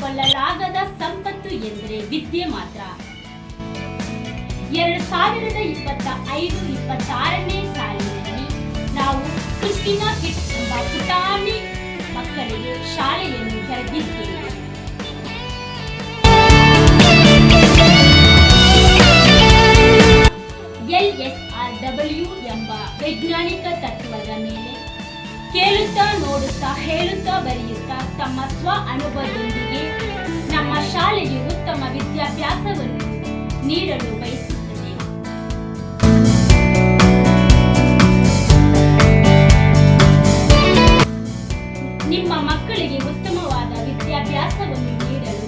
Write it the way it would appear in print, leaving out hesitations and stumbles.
ಕೊಂಡುಕೊಳ್ಳಲಾಗದ ಸಂಪತ್ತು ಎಂದರೆ ವಿದ್ಯೆ ಮಾತ್ರ. 2025-26ನೇ ಸಾಲಿನಲ್ಲಿ ನಾವು ಕ್ರಿಸ್ಟಿನಾ ಕಿಡ್ಸ್ ಎಂಬ ಪುಟಾಣಿ ಮಕ್ಕಳಿಗೆ ಶಾಲೆಯನ್ನು ತೆರೆದಿದ್ದೇವೆ. LSRW ಎಂಬ ವೈಜ್ಞಾನಿಕ ತತ್ವದ ಮೇಲೆ ಕೇಳುತ್ತಾ, ನೋಡುತ್ತಾ, ಹೇಳುತ್ತಾ, ಬರೆಯುತ್ತಾ ತಮ್ಮ ಸ್ವ ಅನುಭವದೊಂದಿಗೆ ನಮ್ಮ ಶಾಲೆಯು ಉತ್ತಮ ವಿದ್ಯಾಭ್ಯಾಸವನ್ನು ನೀಡಲು ಬಯಸುತ್ತದೆ. ನಿಮ್ಮ ಮಕ್ಕಳಿಗೆ ಉತ್ತಮವಾದ ವಿದ್ಯಾಭ್ಯಾಸವನ್ನು ನೀಡಲು